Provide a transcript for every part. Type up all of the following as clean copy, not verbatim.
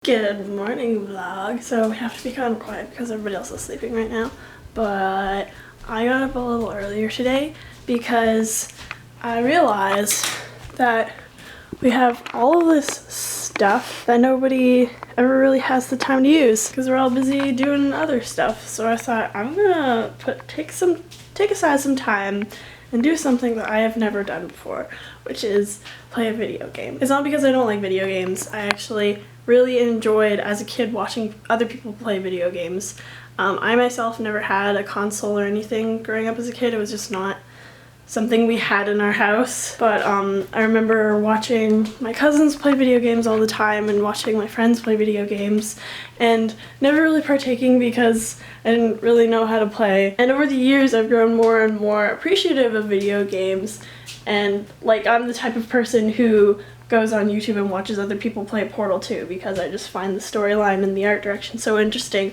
Good morning, vlog. So we have to be kind of quiet because everybody else is sleeping right now. But I got up a little earlier today because I realized that we have all of this stuff that nobody ever really has the time to use because we're all busy doing other stuff. So I thought I'm gonna take aside some time and do something that I have never done before, which is play a video game. It's not because I don't like video games. I actually really enjoyed as a kid watching other people play video games. I myself never had a console or anything growing up as a kid. It was just not something we had in our house. But I remember watching my cousins play video games all the time and watching my friends play video games and never really partaking because I didn't really know how to play. And over the years I've grown more and more appreciative of video games, and like I'm the type of person who goes on YouTube and watches other people play Portal 2 because I just find the storyline and the art direction so interesting.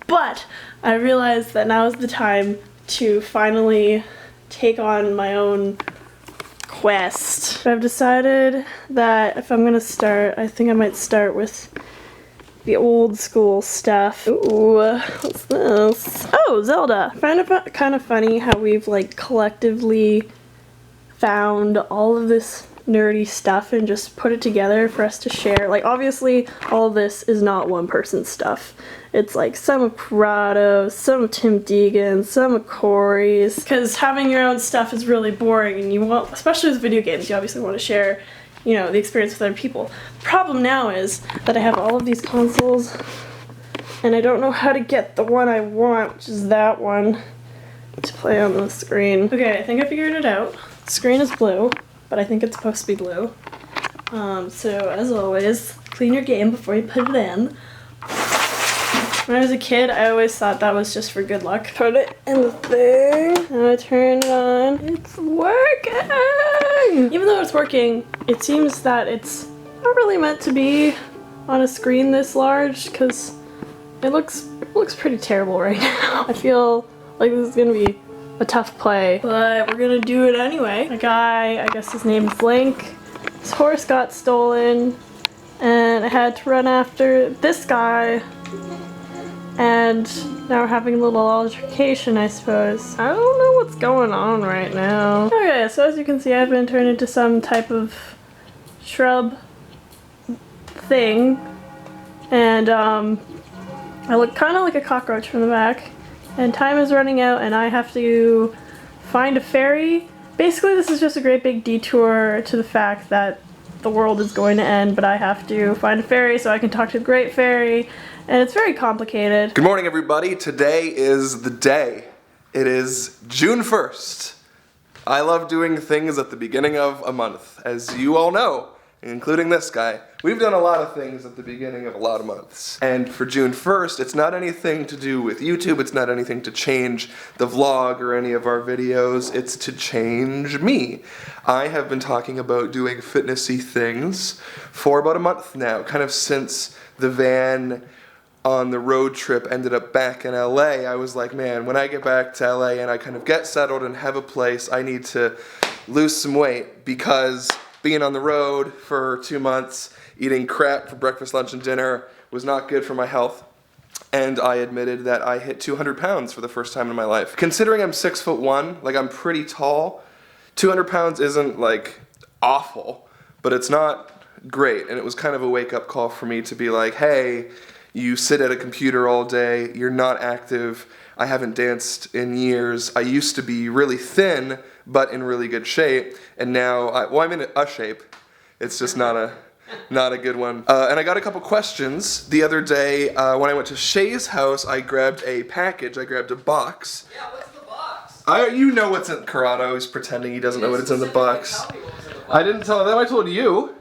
But I realized that now is the time to finally take on my own quest. I've decided that if I'm gonna start, I think I might start with the old school stuff. Ooh, what's this? Oh, Zelda! I find it kind of funny how we've like collectively found all of this nerdy stuff and just put it together for us to share. Like obviously all of this is not one person's stuff. It's like some of Corrado's, some of Tim Deegan's, some of Corey's, because having your own stuff is really boring and you want, especially with video games, you obviously want to share, you know, the experience with other people. The problem now is that I have all of these consoles and I don't know how to get the one I want, which is that one, to play on the screen. Okay, I think I figured it out. The screen is blue, but I think it's supposed to be blue. So as always, clean your game before you put it in. When I was a kid, I always thought that was just for good luck. Put it in the thing, and I turn it on. It's working! Even though it's working, it seems that it's not really meant to be on a screen this large, because it looks pretty terrible right now. I feel like this is gonna be a tough play, but we're gonna do it anyway. A guy, I guess his name is Link, his horse got stolen, and I had to run after this guy. And now we're having a little altercation, I suppose. I don't know what's going on right now. Okay, so as you can see, I've been turned into some type of shrub thing. And I look kind of like a cockroach from the back. And time is running out and I have to find a fairy. Basically, this is just a great big detour to the fact that the world is going to end, but I have to find a fairy so I can talk to the great fairy. And it's very complicated. Good morning, everybody. Today is the day. It is June 1st. I love doing things at the beginning of a month. As you all know, including this guy, we've done a lot of things at the beginning of a lot of months. And for June 1st, it's not anything to do with YouTube, it's not anything to change the vlog or any of our videos, it's to change me. I have been talking about doing fitnessy things for about a month now, kind of since the van on the road trip ended up back in LA. I was like, man, when I get back to LA and I kind of get settled and have a place, I need to lose some weight because being on the road for 2 months, eating crap for breakfast, lunch, and dinner was not good for my health. And I admitted that I hit 200 pounds for the first time in my life. Considering I'm 6'1", like I'm pretty tall, 200 pounds isn't like awful, but it's not great. And it was kind of a wake-up call for me to be like, hey, you sit at a computer all day, you're not active, I haven't danced in years, I used to be really thin, but in really good shape, and now, I'm in a shape, it's just not a good one. And I got a couple questions. The other day, when I went to Shay's house, I grabbed a package, I grabbed a box. Yeah, what's the box? You know what's in, Corrado, he's pretending he doesn't know what it's in the box. I didn't tell them, I told you.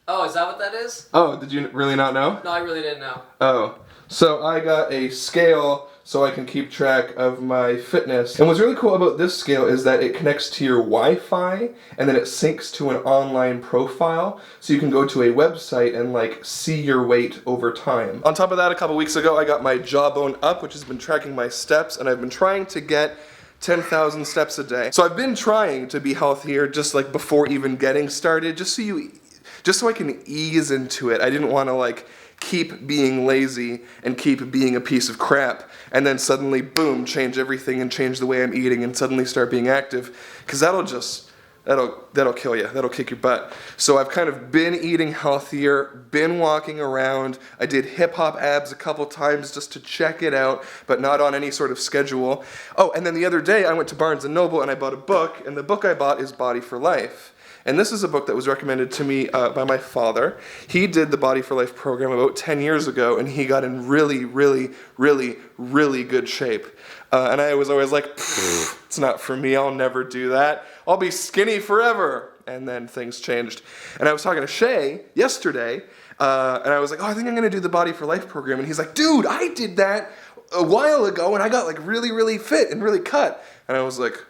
Oh, is that what that is? Oh, did you really not know? No, I really didn't know. Oh, so I got a scale so I can keep track of my fitness. And what's really cool about this scale is that it connects to your Wi-Fi and then it syncs to an online profile so you can go to a website and like see your weight over time. On top of that, a couple weeks ago I got my Jawbone Up, which has been tracking my steps, and I've been trying to get 10,000 steps a day. So I've been trying to be healthier just like before even getting started, just so I can ease into it. I didn't want to like keep being lazy and keep being a piece of crap, and then suddenly, boom, change everything and change the way I'm eating and suddenly start being active, because that'll kill you. That'll kick your butt. So I've kind of been eating healthier, been walking around. I did hip-hop abs a couple times just to check it out, but not on any sort of schedule. Oh, and then the other day I went to Barnes & Noble and I bought a book, and the book I bought is Body for Life. And this is a book that was recommended to me by my father. He did the Body for Life program about 10 years ago, and he got in really, really, really, really good shape. And I was always like, it's not for me, I'll never do that. I'll be skinny forever. And then things changed. And I was talking to Shay yesterday, and I was like, oh, I think I'm gonna do the Body for Life program. And he's like, dude, I did that a while ago, and I got like really, really fit and really cut. And I was like,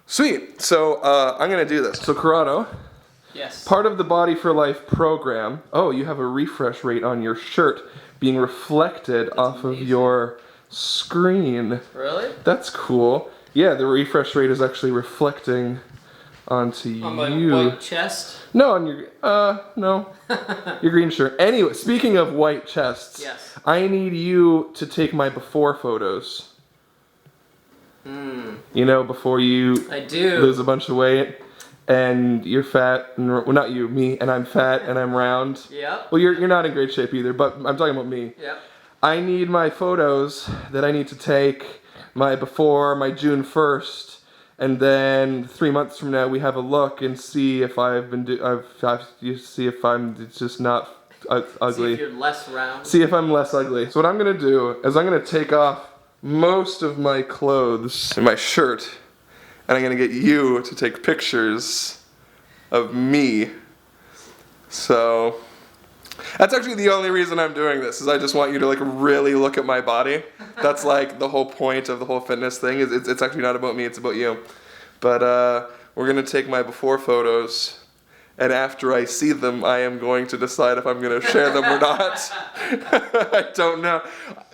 sweet. So I'm gonna do this. So Corrado, Yes. part of the Body for Life program, oh, you have a refresh rate on your shirt being reflected off of your screen. Really? That's cool. Yeah, the refresh rate is actually reflecting onto On my you. white chest? No, on your, no. Your green shirt. Anyway, speaking of white chests, Yes. I need you to take my before photos. You know, before you I do. lose a bunch of weight and you're fat, and, well, not you, me, and I'm fat and I'm round. Yep. Well, you're not in great shape either, but I'm talking about me. Yep. I need my photos that I need to take, my before, my June 1st, and then 3 months from now we have a look and see if you see if I'm just not ugly. See if you're less round. See if I'm less ugly. So what I'm gonna do is I'm gonna take off most of my clothes and my shirt, and I'm gonna get you to take pictures of me. So that's actually the only reason I'm doing this, is I just want you to like really look at my body. That's like the whole point of the whole fitness thing. It's actually not about me, it's about you. But we're gonna take my before photos, and after I see them, I am going to decide if I'm gonna share them or not. I don't know.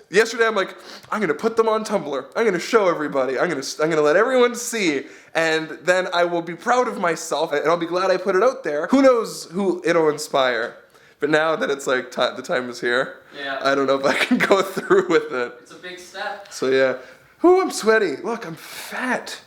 Yesterday I'm like, I'm gonna put them on Tumblr. I'm gonna show everybody. I'm gonna let everyone see, and then I will be proud of myself, and I'll be glad I put it out there. Who knows who it'll inspire? But now that it's like the time is here, Yeah. I don't know if I can go through with it. It's a big step. So yeah. Ooh, I'm sweaty. Look, I'm fat.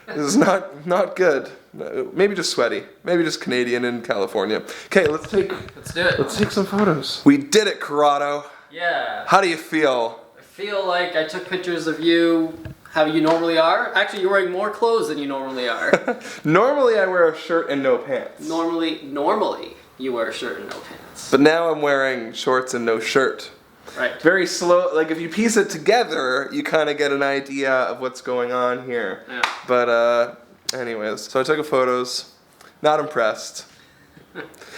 This is not good. Maybe just sweaty. Maybe just Canadian in California. Okay, let's Let's do it. take some photos. We did it, Corrado. Yeah. How do you feel? I feel like I took pictures of you how you normally are. Actually, you're wearing more clothes than you normally are. Normally I wear a shirt and no pants. Normally, you wear a shirt and no pants. But now I'm wearing shorts and no shirt. Right. Very slow, like if you piece it together, you kind of get an idea of what's going on here. Yeah. But anyways, so I took photos. Not impressed.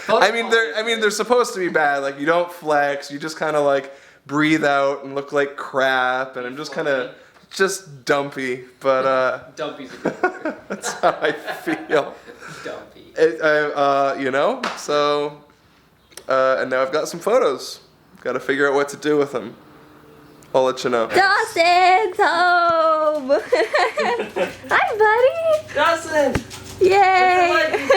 I mean, they're supposed to be bad. Like you don't flex, you just kind of like breathe out and look like crap, and I'm just kind of just dumpy. But Dumpy's a good word. that's how I feel. Dumpy. You know. So, and now I've got some photos. Got to figure out what to do with them. I'll let you know. Dawson's home! Hi, buddy! Dawson! Yay!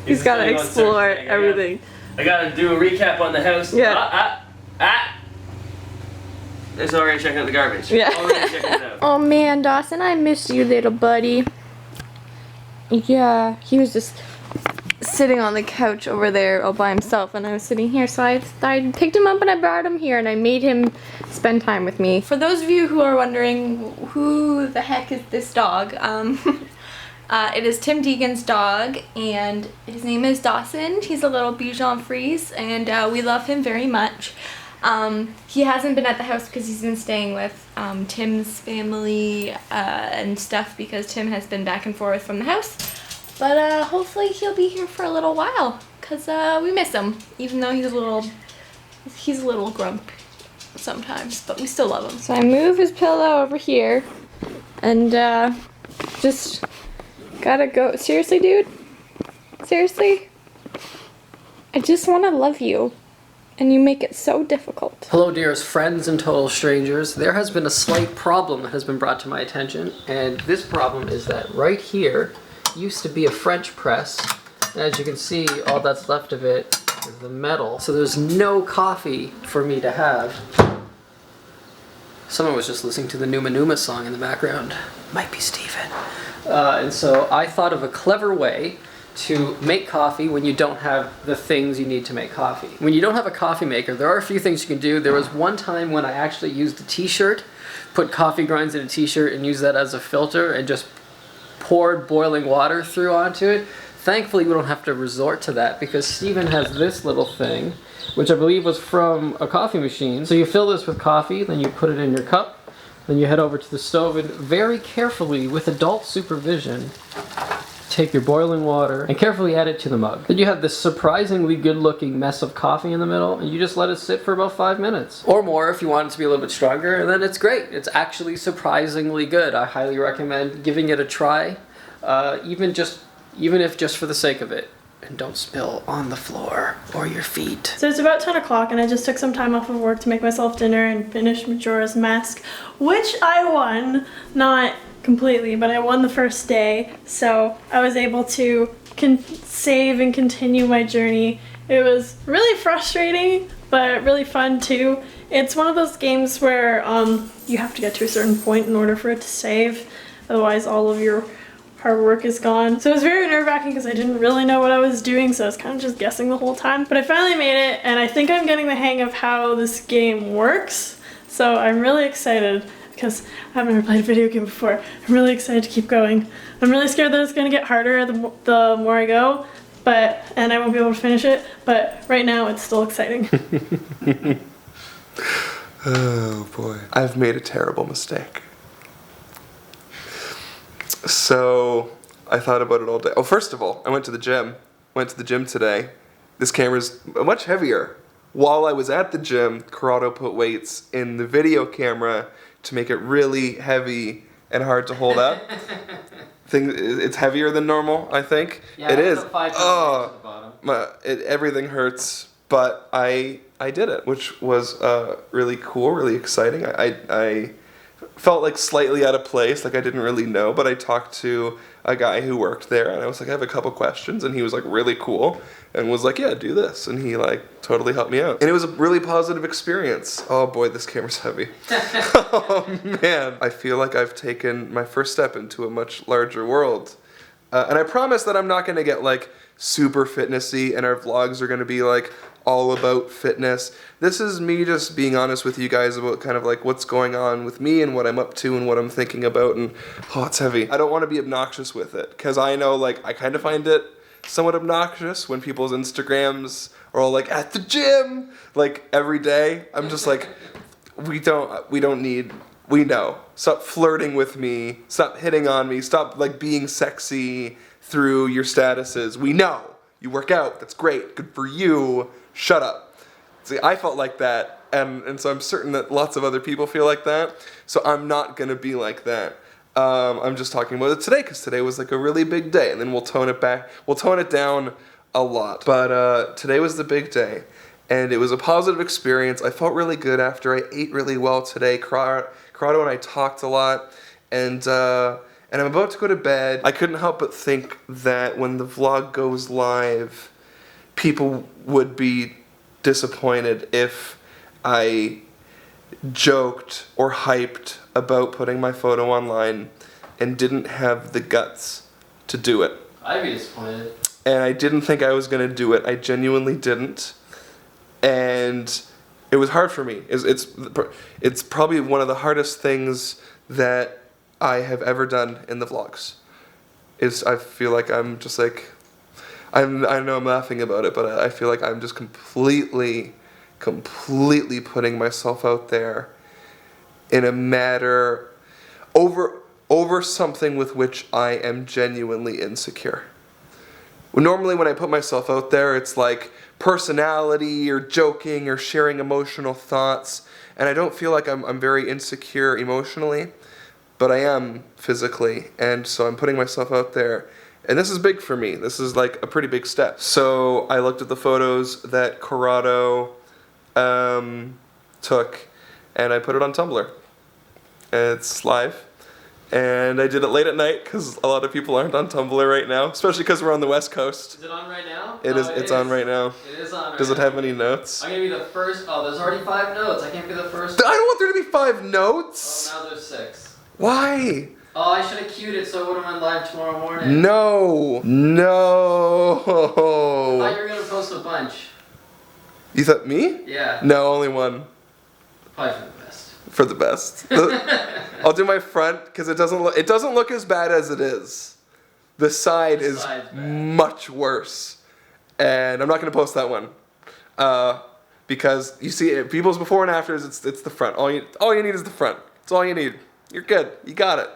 He's got to going on explore search. everything. I gotta do a recap on the house. Yeah. It's already checking out the garbage. Yeah. Already checking it out. Oh man, Dawson, I miss you, little buddy. Yeah, he was just sitting on the couch over there all by himself, and I was sitting here, so I picked him up and I brought him here, and I made him spend time with me. For those of you who are wondering who the heck is this dog, it is Tim Deegan's dog, and his name is Dawson. He's a little Bichon Frise, and we love him very much. He hasn't been at the house because he's been staying with Tim's family and stuff, because Tim has been back and forth from the house. But hopefully he'll be here for a little while, because we miss him, even though he's a little grump sometimes, but we still love him. So I move his pillow over here, and just gotta go. Seriously, dude? Seriously? I just want to love you, and you make it so difficult. Hello, dearest friends and total strangers. There has been a slight problem that has been brought to my attention, and this problem is that right here used to be a French press, and as you can see, all that's left of it the metal. So there's no coffee for me to have. Someone was just listening to the Numa Numa song in the background. Might be Steven. And so I thought of a clever way to make coffee when you don't have the things you need to make coffee. When you don't have a coffee maker, there are a few things you can do. There was one time when I actually used a t-shirt, put coffee grinds in a t-shirt and used that as a filter and just poured boiling water through onto it. Thankfully, we don't have to resort to that because Steven has this little thing, which I believe was from a coffee machine. So you fill this with coffee, then you put it in your cup, then you head over to the stove and very carefully, with adult supervision, take your boiling water and carefully add it to the mug. Then you have this surprisingly good looking mess of coffee in the middle and you just let it sit for about 5 minutes. Or more if you want it to be a little bit stronger, and then it's great. It's actually surprisingly good. I highly recommend giving it a try, even if just for the sake of it. And don't spill on the floor or your feet. So it's about 10 o'clock and I just took some time off of work to make myself dinner and finish Majora's Mask, which I won. Not completely, but I won the first day, so I was able to save and continue my journey. It was really frustrating, but really fun too. It's one of those games where you have to get to a certain point in order for it to save, otherwise all of your hard work is gone. So it was very nerve-wracking because I didn't really know what I was doing, so I was kind of just guessing the whole time. But I finally made it, and I think I'm getting the hang of how this game works, so I'm really excited. Because I've never played a video game before. I'm really excited to keep going. I'm really scared that it's going to get harder the more I go, and I won't be able to finish it, but right now it's still exciting. Oh boy. I've made a terrible mistake. So, I thought about it all day. Oh, first of all, I went to the gym. Went to the gym today. This camera's much heavier. While I was at the gym, Corrado put weights in the video camera to make it really heavy and hard to hold up. It's heavier than normal, I think. Yeah, it is. 5 pounds at the bottom. Everything hurts, but I did it, which was really cool, really exciting. I felt like slightly out of place, like I didn't really know, but I talked to a guy who worked there and I was like, I have a couple questions, and he was like really cool and was like, yeah, do this, and he like totally helped me out. And it was a really positive experience. Oh boy, this camera's heavy. Oh man. I feel like I've taken my first step into a much larger world. And I promise that I'm not gonna get like super fitnessy and our vlogs are gonna be like all about fitness. This is me just being honest with you guys about kind of like what's going on with me and what I'm up to and what I'm thinking about, and oh, it's heavy. I don't want to be obnoxious with it because I know like I kind of find it somewhat obnoxious when people's Instagrams are all like at the gym like every day. I'm just like, we know. Stop flirting with me, stop hitting on me, stop like being sexy through your statuses. We know. You work out, that's great, good for you, shut up. See, I felt like that, and so I'm certain that lots of other people feel like that, so I'm not gonna be like that. I'm just talking about it today, because today was like a really big day, and then we'll tone it down a lot. But today was the big day, and it was a positive experience. I felt really good after I ate really well today. Corrado and I talked a lot, and I'm about to go to bed. I couldn't help but think that when the vlog goes live, people would be disappointed if I joked or hyped about putting my photo online and didn't have the guts to do it. I'd be disappointed. And I didn't think I was going to do it. I genuinely didn't. And it was hard for me. It's probably one of the hardest things that I have ever done in the vlogs. I feel like I'm just like, I know I'm laughing about it, but I feel like I'm just completely putting myself out there in a matter over something with which I am genuinely insecure. Normally when I put myself out there, it's like personality or joking or sharing emotional thoughts, and I don't feel like I'm very insecure emotionally. But I am physically, and so I'm putting myself out there. And this is big for me. This is like a pretty big step. So I looked at the photos that Corrado took, and I put it on Tumblr. It's live. And I did it late at night because a lot of people aren't on Tumblr right now, especially because we're on the West Coast. Is it on right now? It's on right now. It is on right Does it now. have any notes? I'm gonna be the first. Oh, there's already 5 notes. I can't be the first. I don't want there to be 5 notes. Oh, now there's 6. Why? Oh, I should have queued it so it would have went live tomorrow morning. No. I thought No. you were gonna post a bunch. You thought me? Yeah. No, only one. Probably for the best. For the best. I'll do my front because it doesn't look as bad as it is. The side is side's bad. much worse, and I'm not going to post that one because you see people's before and afters. It's the front. All you need is the front. It's all you need. You're good. You got it.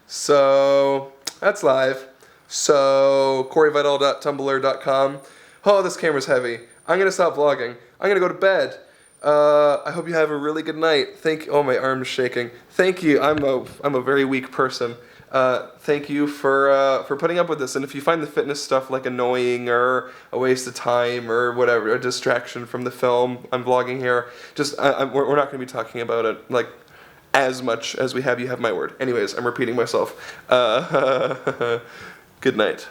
So that's live. So CoreyVidal.tumblr.com. Oh, this camera's heavy. I'm gonna stop vlogging. I'm gonna go to bed. I hope you have a really good night. Oh, my arm's shaking. Thank you. I'm a very weak person. Thank you for putting up with this. And if you find the fitness stuff like annoying or a waste of time or whatever, a distraction from the film, I'm vlogging here. Just we're not going to be talking about it like as much as we have. You have my word. Anyways, I'm repeating myself. Good night.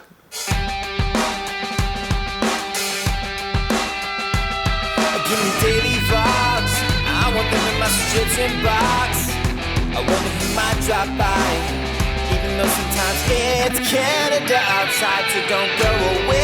Give me daily vlogs. I want them in my strips inbox. I wonder who might drop by. Even though sometimes it's Canada outside, so don't go away.